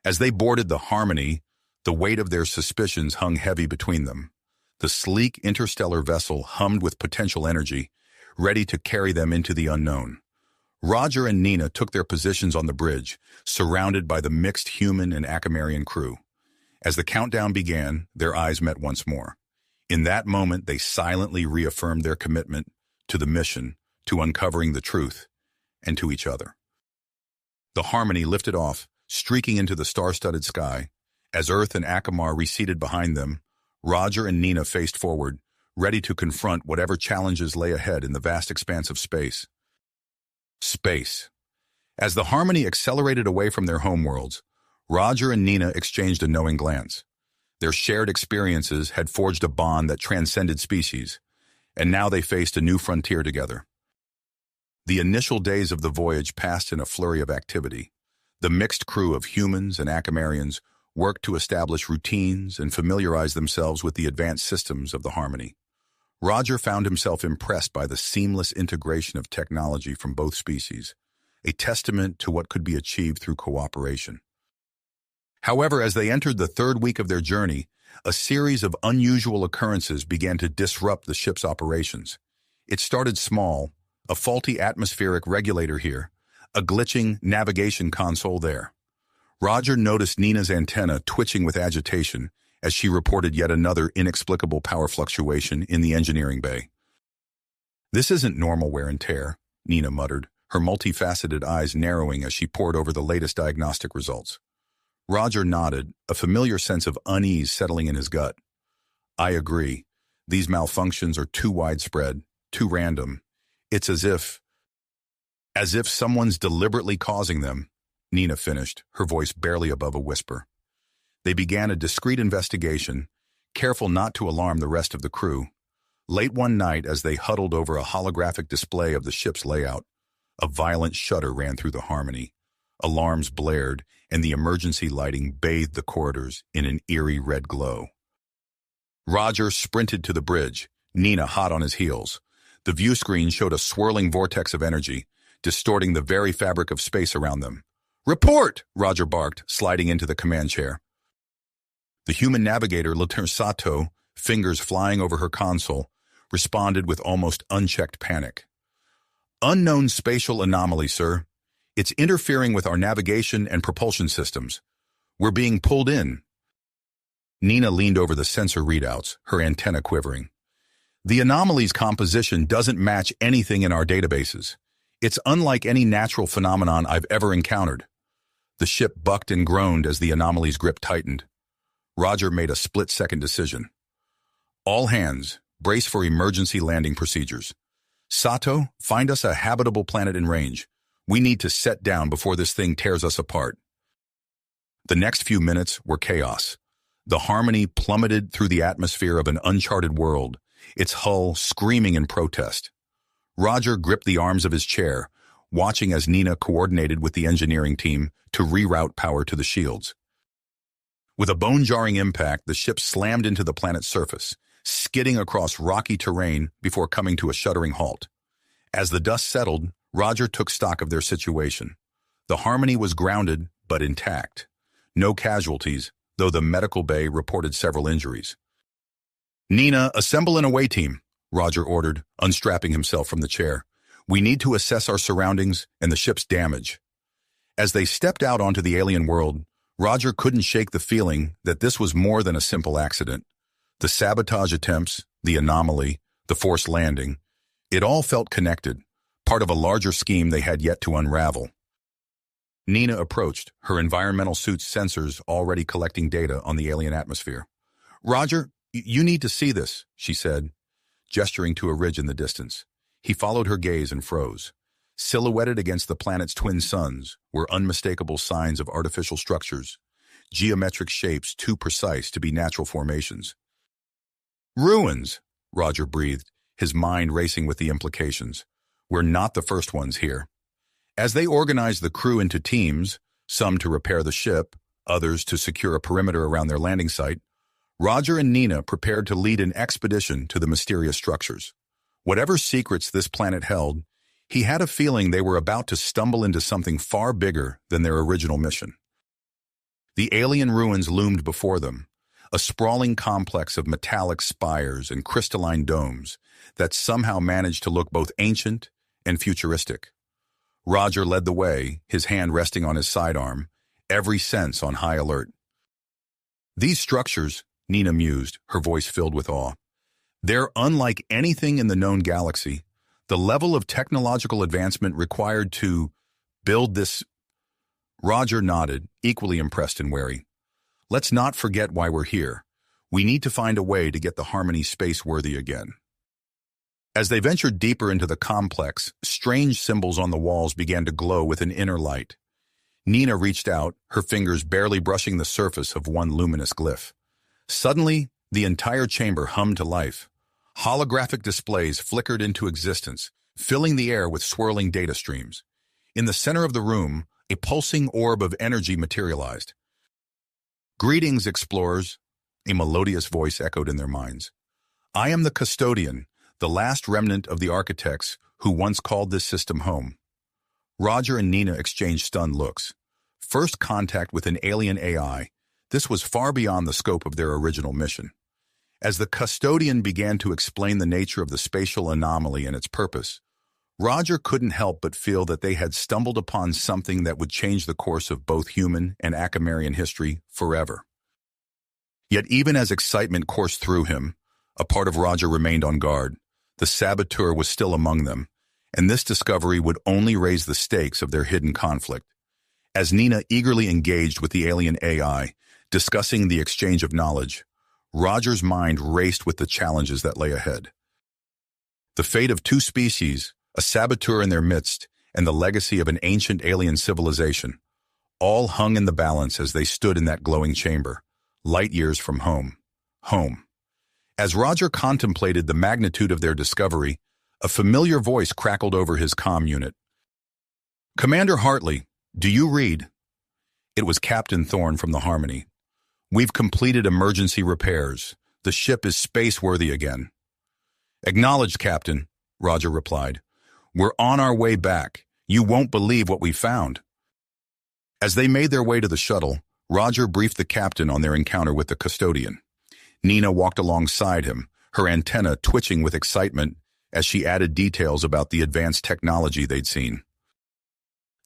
As they boarded the Harmony, the weight of their suspicions hung heavy between them. The sleek interstellar vessel hummed with potential energy, ready to carry them into the unknown. Roger and Nina took their positions on the bridge, surrounded by the mixed human and Acamarian crew. As the countdown began, their eyes met once more. In that moment, they silently reaffirmed their commitment to the mission, to uncovering the truth, and to each other. The Harmony lifted off, streaking into the star-studded sky. As Earth and Akamar receded behind them, Roger and Nina faced forward, ready to confront whatever challenges lay ahead in the vast expanse of space. Space. As the Harmony accelerated away from their homeworlds, Roger and Nina exchanged a knowing glance. Their shared experiences had forged a bond that transcended species, and now they faced a new frontier together. The initial days of the voyage passed in a flurry of activity. The mixed crew of humans and Acamarians worked to establish routines and familiarize themselves with the advanced systems of the Harmony. Roger found himself impressed by the seamless integration of technology from both species, a testament to what could be achieved through cooperation. However, as they entered the third week of their journey, a series of unusual occurrences began to disrupt the ship's operations. It started small, a faulty atmospheric regulator here, a glitching navigation console there. Roger noticed Nina's antenna twitching with agitation as she reported yet another inexplicable power fluctuation in the engineering bay. "This isn't normal wear and tear," Nina muttered, her multifaceted eyes narrowing as she pored over the latest diagnostic results. Roger nodded, a familiar sense of unease settling in his gut. "I agree. These malfunctions are too widespread, too random. It's as if someone's deliberately causing them," Nina finished, her voice barely above a whisper. They began a discreet investigation, careful not to alarm the rest of the crew. Late one night, as they huddled over a holographic display of the ship's layout, a violent shudder ran through the Harmony. Alarms blared, and the emergency lighting bathed the corridors in an eerie red glow. Roger sprinted to the bridge, Nina hot on his heels. The view screen showed a swirling vortex of energy, distorting the very fabric of space around them. "Report!" Roger barked, sliding into the command chair. The human navigator, Lieutenant Sato, fingers flying over her console, responded with almost unchecked panic. "Unknown spatial anomaly, sir. It's interfering with our navigation and propulsion systems. We're being pulled in." Nina leaned over the sensor readouts, her antenna quivering. "The anomaly's composition doesn't match anything in our databases. It's unlike any natural phenomenon I've ever encountered." The ship bucked and groaned as the anomaly's grip tightened. Roger made a split-second decision. "All hands, brace for emergency landing procedures. Sato, find us a habitable planet in range. We need to set down before this thing tears us apart." The next few minutes were chaos. The Harmony plummeted through the atmosphere of an uncharted world, its hull screaming in protest. Roger gripped the arms of his chair, watching as Nina coordinated with the engineering team to reroute power to the shields. With a bone-jarring impact, the ship slammed into the planet's surface, skidding across rocky terrain before coming to a shuddering halt. As the dust settled, Roger took stock of their situation. The Harmony was grounded, but intact. No casualties, though the medical bay reported several injuries. "Nina, assemble an away team," Roger ordered, unstrapping himself from the chair. "We need to assess our surroundings and the ship's damage." As they stepped out onto the alien world, Roger couldn't shake the feeling that this was more than a simple accident. The sabotage attempts, the anomaly, the forced landing, it all felt connected, part of a larger scheme they had yet to unravel. Nina approached, her environmental suit's sensors already collecting data on the alien atmosphere. "Roger, you need to see this," she said, gesturing to a ridge in the distance. He followed her gaze and froze. Silhouetted against the planet's twin suns were unmistakable signs of artificial structures, geometric shapes too precise to be natural formations. "Ruins," Roger breathed, his mind racing with the implications. "We're not the first ones here." As they organized the crew into teams, some to repair the ship, others to secure a perimeter around their landing site, Roger and Nina prepared to lead an expedition to the mysterious structures. Whatever secrets this planet held, he had a feeling they were about to stumble into something far bigger than their original mission. The alien ruins loomed before them, a sprawling complex of metallic spires and crystalline domes that somehow managed to look both ancient and futuristic. Roger led the way, his hand resting on his sidearm, every sense on high alert. "These structures," Nina mused, her voice filled with awe, "they're unlike anything in the known galaxy. The level of technological advancement required to build this—" Roger nodded, equally impressed and wary. "Let's not forget why we're here. We need to find a way to get the Harmony space-worthy again." As they ventured deeper into the complex, strange symbols on the walls began to glow with an inner light. Nina reached out, her fingers barely brushing the surface of one luminous glyph. Suddenly, the entire chamber hummed to life. Holographic displays flickered into existence, filling the air with swirling data streams. In the center of the room, a pulsing orb of energy materialized. "Greetings, explorers," a melodious voice echoed in their minds. "I am the custodian, the last remnant of the architects who once called this system home." Roger and Nina exchanged stunned looks. First contact with an alien AI, this was far beyond the scope of their original mission. As the custodian began to explain the nature of the spatial anomaly and its purpose, Roger couldn't help but feel that they had stumbled upon something that would change the course of both human and Acamarian history forever. Yet even as excitement coursed through him, a part of Roger remained on guard. The saboteur was still among them, and this discovery would only raise the stakes of their hidden conflict. As Nina eagerly engaged with the alien AI, discussing the exchange of knowledge, Roger's mind raced with the challenges that lay ahead. The fate of two species, a saboteur in their midst, and the legacy of an ancient alien civilization, all hung in the balance as they stood in that glowing chamber, light years from home. Home. As Roger contemplated the magnitude of their discovery, a familiar voice crackled over his comm unit. "Commander Hartley, do you read?" It was Captain Thorne from the Harmony. "We've completed emergency repairs. The ship is space-worthy again." "Acknowledged, Captain," Roger replied. "We're on our way back. You won't believe what we found." As they made their way to the shuttle, Roger briefed the captain on their encounter with the custodian. Nina walked alongside him, her antenna twitching with excitement as she added details about the advanced technology they'd seen.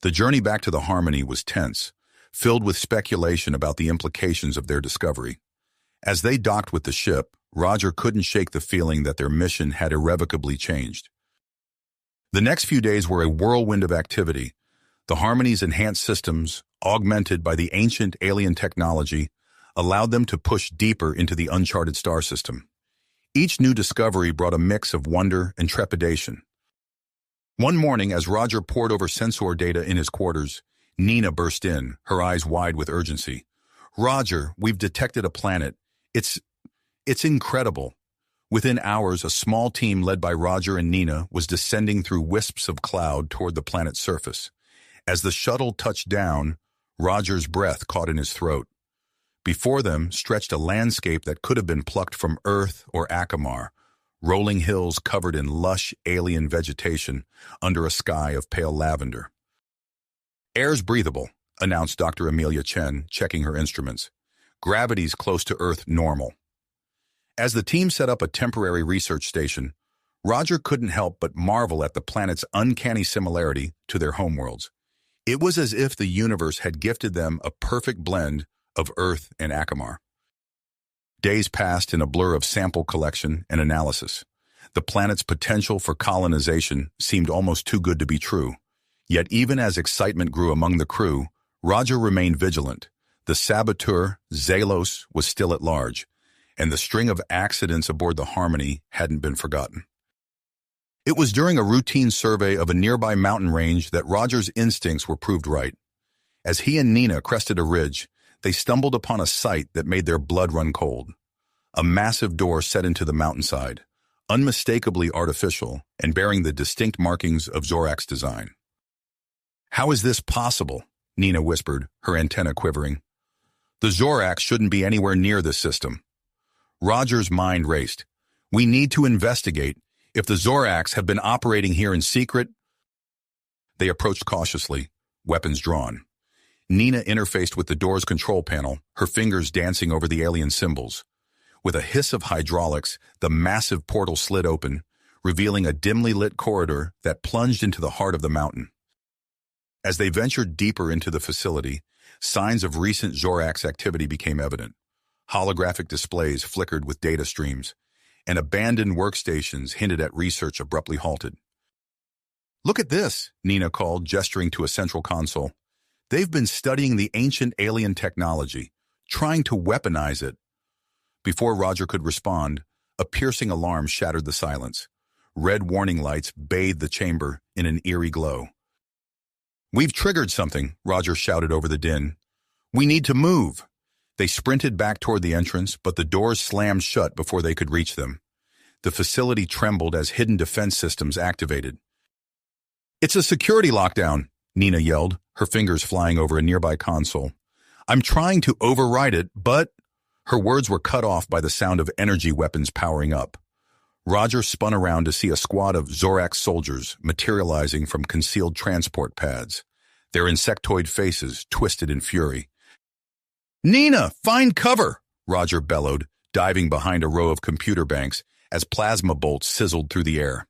The journey back to the Harmony was tense, filled with speculation about the implications of their discovery. As they docked with the ship, Roger couldn't shake the feeling that their mission had irrevocably changed. The next few days were a whirlwind of activity. The Harmony's enhanced systems, augmented by the ancient alien technology, allowed them to push deeper into the uncharted star system. Each new discovery brought a mix of wonder and trepidation. One morning, as Roger pored over sensor data in his quarters, Nina burst in, her eyes wide with urgency. Roger, we've detected a planet. It's incredible. Within hours, a small team led by Roger and Nina was descending through wisps of cloud toward the planet's surface. As the shuttle touched down, Roger's breath caught in his throat. Before them stretched a landscape that could have been plucked from Earth or Akamar, rolling hills covered in lush alien vegetation under a sky of pale lavender. "Air's breathable," announced Dr. Amelia Chen, checking her instruments. "Gravity's close to Earth normal." As the team set up a temporary research station, Roger couldn't help but marvel at the planet's uncanny similarity to their homeworlds. It was as if the universe had gifted them a perfect blend of Earth and Akamar. Days passed in a blur of sample collection and analysis. The planet's potential for colonization seemed almost too good to be true. Yet even as excitement grew among the crew, Roger remained vigilant. The saboteur, Zalos, was still at large, and the string of accidents aboard the Harmony hadn't been forgotten. It was during a routine survey of a nearby mountain range that Roger's instincts were proved right. As he and Nina crested a ridge, they stumbled upon a sight that made their blood run cold. A massive door set into the mountainside, unmistakably artificial and bearing the distinct markings of Zorak's design. "How is this possible?" Nina whispered, her antenna quivering. "The Zoraks shouldn't be anywhere near this system." Roger's mind raced. "We need to investigate. If the Zoraks have been operating here in secret..." They approached cautiously, weapons drawn. Nina interfaced with the door's control panel, her fingers dancing over the alien symbols. With a hiss of hydraulics, the massive portal slid open, revealing a dimly lit corridor that plunged into the heart of the mountain. As they ventured deeper into the facility, signs of recent Zorax activity became evident. Holographic displays flickered with data streams, and abandoned workstations hinted at research abruptly halted. "Look at this," Nina called, gesturing to a central console. "They've been studying the ancient alien technology, trying to weaponize it." Before Roger could respond, a piercing alarm shattered the silence. Red warning lights bathed the chamber in an eerie glow. "We've triggered something," Roger shouted over the din. "We need to move." They sprinted back toward the entrance, but the doors slammed shut before they could reach them. The facility trembled as hidden defense systems activated. "It's a security lockdown," Nina yelled, her fingers flying over a nearby console. "I'm trying to override it, but..." Her words were cut off by the sound of energy weapons powering up. Roger spun around to see a squad of Zorak soldiers materializing from concealed transport pads, their insectoid faces twisted in fury. "Nina, find cover!" Roger bellowed, diving behind a row of computer banks as plasma bolts sizzled through the air.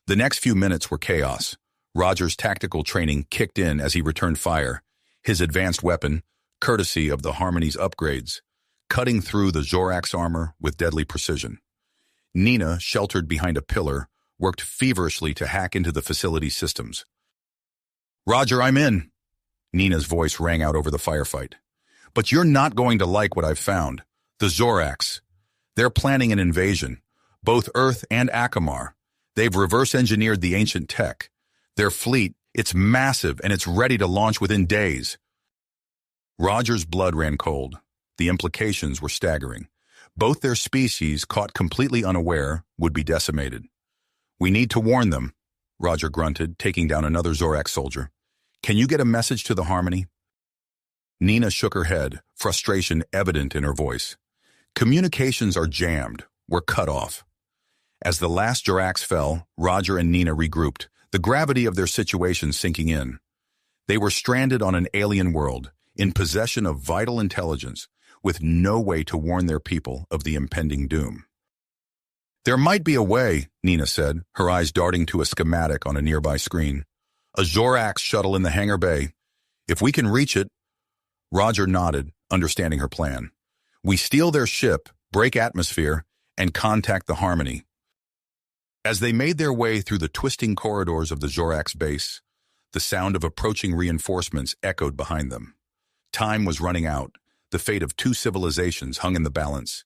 The next few minutes were chaos. Roger's tactical training kicked in as he returned fire, his advanced weapon, courtesy of the Harmony's upgrades, cutting through the Zorak's armor with deadly precision. Nina, sheltered behind a pillar, worked feverishly to hack into the facility's systems. "Roger, I'm in." Nina's voice rang out over the firefight. "But you're not going to like what I've found. The Zoraks. They're planning an invasion. Both Earth and Akamar. They've reverse-engineered the ancient tech. Their fleet, it's massive and it's ready to launch within days." Roger's blood ran cold. The implications were staggering. Both their species, caught completely unaware, would be decimated. "We need to warn them," Roger grunted, taking down another Zorak soldier. "Can you get a message to the Harmony?" Nina shook her head, frustration evident in her voice. "Communications are jammed. We're cut off." As the last Zoraks fell, Roger and Nina regrouped, the gravity of their situation sinking in. They were stranded on an alien world, in possession of vital intelligence, with no way to warn their people of the impending doom. "There might be a way," Nina said, her eyes darting to a schematic on a nearby screen. "A Zorak shuttle in the hangar bay. If we can reach it..." Roger nodded, understanding her plan. "We steal their ship, break atmosphere, and contact the Harmony." As they made their way through the twisting corridors of the Zorak's base, the sound of approaching reinforcements echoed behind them. Time was running out. The fate of two civilizations hung in the balance,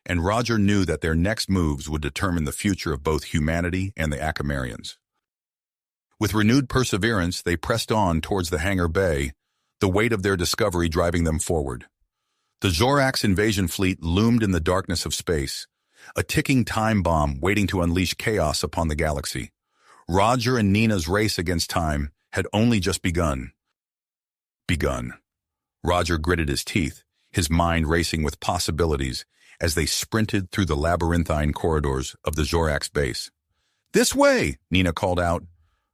and Roger knew that their next moves would determine the future of both humanity and the Akamarians. With renewed perseverance, they pressed on towards the hangar bay, the weight of their discovery driving them forward. The Zorax invasion fleet loomed in the darkness of space, a ticking time bomb waiting to unleash chaos upon the galaxy. Roger and Nina's race against time had only just begun. Roger gritted his teeth, his mind racing with possibilities as they sprinted through the labyrinthine corridors of the Zorax base. "This way!" Nina called out,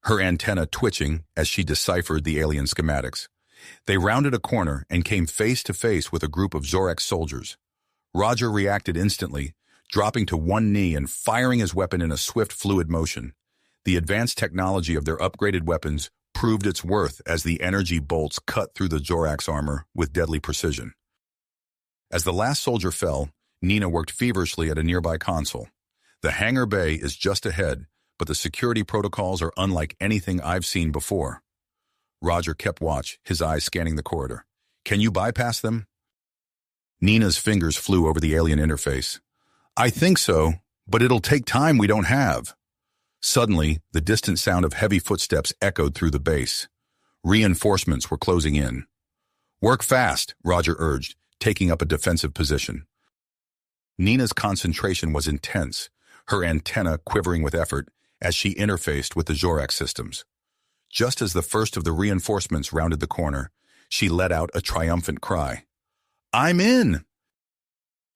her antenna twitching as she deciphered the alien schematics. They rounded a corner and came face to face with a group of Zorax soldiers. Roger reacted instantly, dropping to one knee and firing his weapon in a swift, fluid motion. The advanced technology of their upgraded weapons proved its worth as the energy bolts cut through the Zorax armor with deadly precision. As the last soldier fell, Nina worked feverishly at a nearby console. The hangar bay is just ahead, but the security protocols are unlike anything I've seen before. Roger kept watch, his eyes scanning the corridor. "Can you bypass them?" Nina's fingers flew over the alien interface. "I think so, but it'll take time we don't have." Suddenly, the distant sound of heavy footsteps echoed through the base. Reinforcements were closing in. "Work fast," Roger urged, taking up a defensive position. Nina's concentration was intense, her antenna quivering with effort as she interfaced with the Zorax systems. Just as the first of the reinforcements rounded the corner, she let out a triumphant cry. "I'm in!"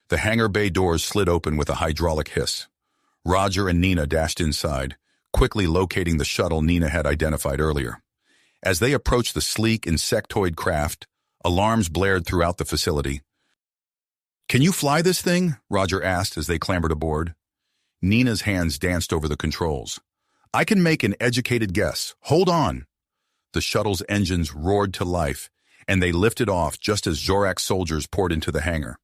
The hangar bay doors slid open with a hydraulic hiss. Roger and Nina dashed inside, quickly locating the shuttle Nina had identified earlier. As they approached the sleek insectoid craft, alarms blared throughout the facility. "Can you fly this thing?" Roger asked as they clambered aboard. Nina's hands danced over the controls. "I can make an educated guess. Hold on." The shuttle's engines roared to life, and they lifted off just as Zorax soldiers poured into the hangar.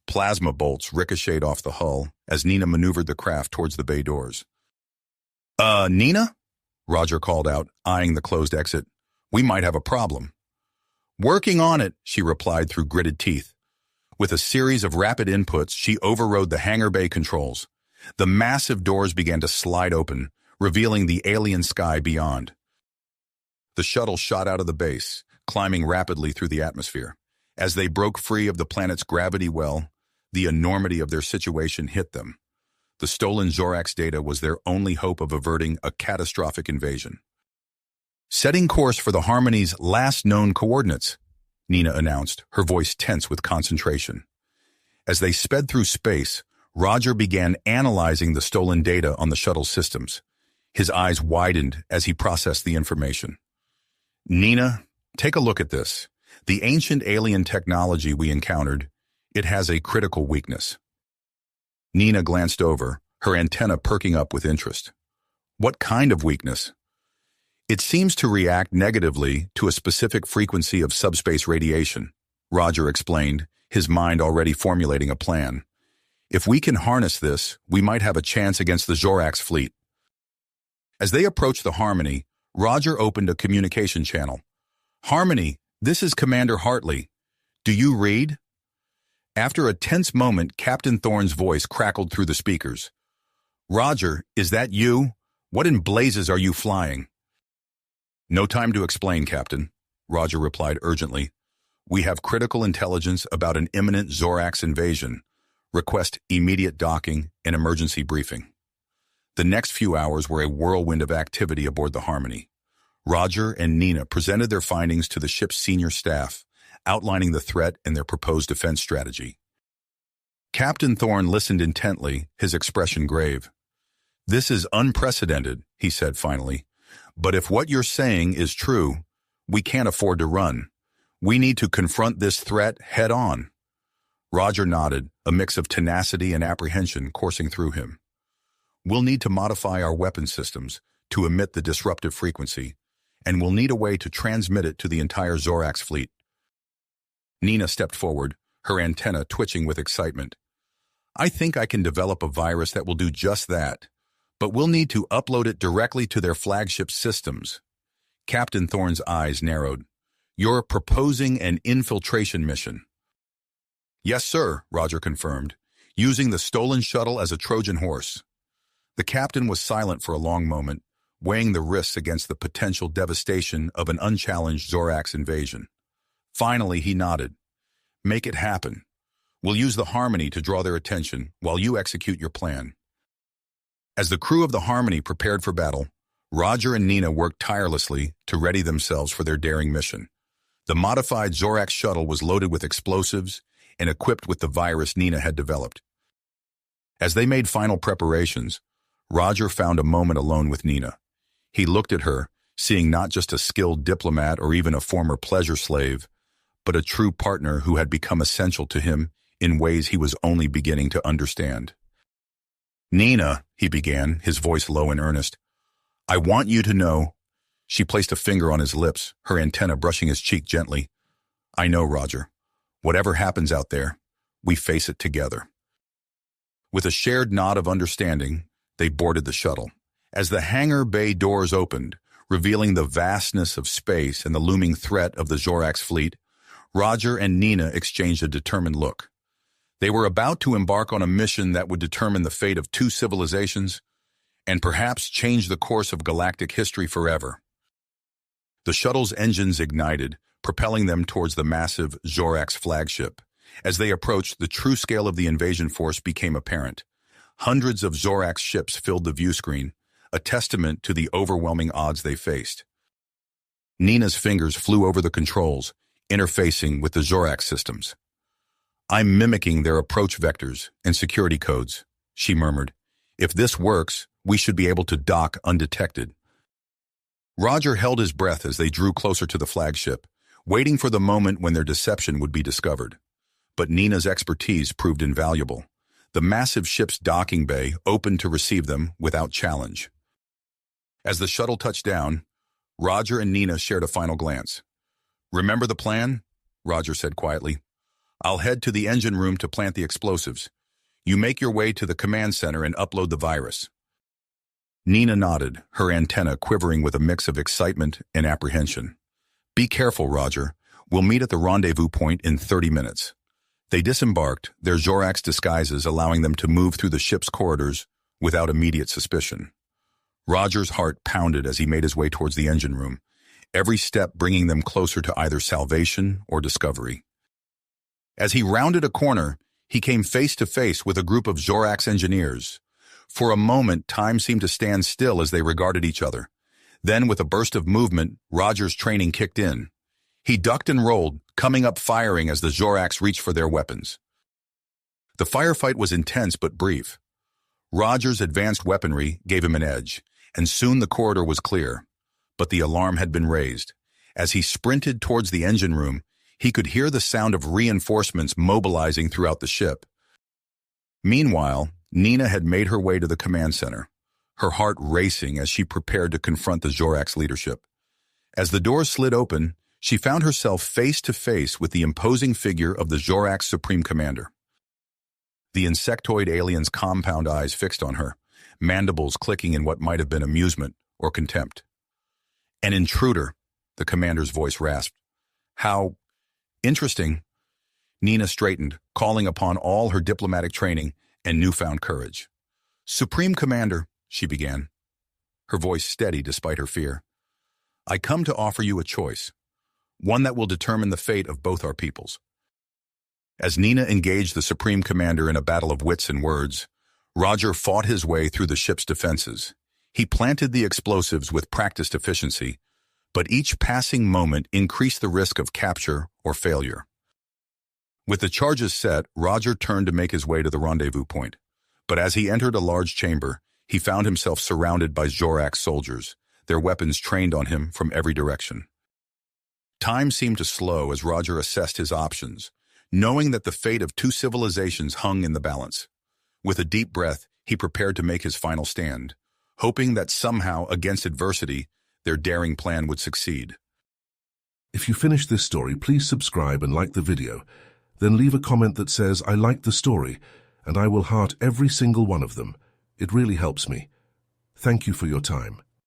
Plasma bolts ricocheted off the hull as Nina maneuvered the craft towards the bay doors. Nina?" Roger called out, eyeing the closed exit. "We might have a problem." "Working on it," she replied through gritted teeth. With a series of rapid inputs, she overrode the hangar bay controls. The massive doors began to slide open, revealing the alien sky beyond. The shuttle shot out of the base, climbing rapidly through the atmosphere. As they broke free of the planet's gravity well, the enormity of their situation hit them. The stolen Zorax data was their only hope of averting a catastrophic invasion. "Setting course for the Harmony's last known coordinates," Nina announced, her voice tense with concentration. As they sped through space, Roger began analyzing the stolen data on the shuttle systems. His eyes widened as he processed the information. "Nina, take a look at this. The ancient alien technology we encountered, it has a critical weakness." Nina glanced over, her antenna perking up with interest. "What kind of weakness?" "It seems to react negatively to a specific frequency of subspace radiation," Roger explained, his mind already formulating a plan. "If we can harness this, we might have a chance against the Zorax fleet." As they approached the Harmony, Roger opened a communication channel. "Harmony, this is Commander Hartley. Do you read?" After a tense moment, Captain Thorne's voice crackled through the speakers. "Roger, is that you? What in blazes are you flying?" "No time to explain, Captain," Roger replied urgently. "We have critical intelligence about an imminent Zorax invasion. Request immediate docking and emergency briefing." The next few hours were a whirlwind of activity aboard the Harmony. Roger and Nina presented their findings to the ship's senior staff, outlining the threat and their proposed defense strategy. Captain Thorne listened intently, his expression grave. "This is unprecedented," he said finally. "But if what you're saying is true, we can't afford to run. We need to confront this threat head on." Roger nodded, a mix of tenacity and apprehension coursing through him. "We'll need to modify our weapon systems to emit the disruptive frequency, and we'll need a way to transmit it to the entire Zorax fleet." Nina stepped forward, her antenna twitching with excitement. "I think I can develop a virus that will do just that, but we'll need to upload it directly to their flagship systems." Captain Thorne's eyes narrowed. "You're proposing an infiltration mission?" "Yes, sir," Roger confirmed, "using the stolen shuttle as a Trojan horse." The captain was silent for a long moment, weighing the risks against the potential devastation of an unchallenged Zorax invasion. Finally, he nodded. "Make it happen. We'll use the Harmony to draw their attention while you execute your plan." As the crew of the Harmony prepared for battle, Roger and Nina worked tirelessly to ready themselves for their daring mission. The modified Zorax shuttle was loaded with explosives and equipped with the virus Nina had developed. As they made final preparations, Roger found a moment alone with Nina. He looked at her, seeing not just a skilled diplomat or even a former pleasure slave, but a true partner who had become essential to him in ways he was only beginning to understand. "Nina," he began, his voice low and earnest, "I want you to know." She placed a finger on his lips, her antenna brushing his cheek gently. "I know, Roger. Whatever happens out there, we face it together." With a shared nod of understanding, they boarded the shuttle. As the hangar bay doors opened, revealing the vastness of space and the looming threat of the Zorax fleet, Roger and Nina exchanged a determined look. They were about to embark on a mission that would determine the fate of two civilizations and perhaps change the course of galactic history forever. The shuttle's engines ignited, propelling them towards the massive Zorax flagship. As they approached, the true scale of the invasion force became apparent. Hundreds of Zorax ships filled the view screen, a testament to the overwhelming odds they faced. Nina's fingers flew over the controls, interfacing with the Zorax systems. "I'm mimicking their approach vectors and security codes," she murmured. "If this works, we should be able to dock undetected." Roger held his breath as they drew closer to the flagship, waiting for the moment when their deception would be discovered. But Nina's expertise proved invaluable. The massive ship's docking bay opened to receive them without challenge. As the shuttle touched down, Roger and Nina shared a final glance. "Remember the plan?" Roger said quietly. "I'll head to the engine room to plant the explosives. You make your way to the command center and upload the virus." Nina nodded, her antenna quivering with a mix of excitement and apprehension. "Be careful, Roger. We'll meet at the rendezvous point in 30 minutes. They disembarked, their Zorax disguises allowing them to move through the ship's corridors without immediate suspicion. Roger's heart pounded as he made his way towards the engine room, every step bringing them closer to either salvation or discovery. As he rounded a corner, he came face to face with a group of Zorax engineers. For a moment, time seemed to stand still as they regarded each other. Then, with a burst of movement, Roger's training kicked in. He ducked and rolled, coming up firing as the Zorax reached for their weapons. The firefight was intense but brief. Roger's advanced weaponry gave him an edge, and soon the corridor was clear. But the alarm had been raised. As he sprinted towards the engine room, he could hear the sound of reinforcements mobilizing throughout the ship. Meanwhile, Nina had made her way to the command center, her heart racing as she prepared to confront the Zorax leadership. As the doors slid open, she found herself face to face with the imposing figure of the Zorax Supreme Commander. The insectoid alien's compound eyes fixed on her, mandibles clicking in what might have been amusement or contempt. "An intruder," the commander's voice rasped. "How interesting." Nina straightened, calling upon all her diplomatic training and newfound courage. "Supreme Commander," she began, her voice steady despite her fear, "I come to offer you a choice, one that will determine the fate of both our peoples." As Nina engaged the Supreme Commander in a battle of wits and words, Roger fought his way through the ship's defenses. He planted the explosives with practiced efficiency, but each passing moment increased the risk of capture or failure. With the charges set, Roger turned to make his way to the rendezvous point. But as he entered a large chamber, he found himself surrounded by Zorax soldiers, their weapons trained on him from every direction. Time seemed to slow as Roger assessed his options, knowing that the fate of two civilizations hung in the balance. With a deep breath, he prepared to make his final stand, hoping that somehow, against adversity, their daring plan would succeed. If you finished this story, please subscribe and like the video. Then leave a comment that says, "I liked the story," and I will heart every single one of them. It really helps me. Thank you for your time.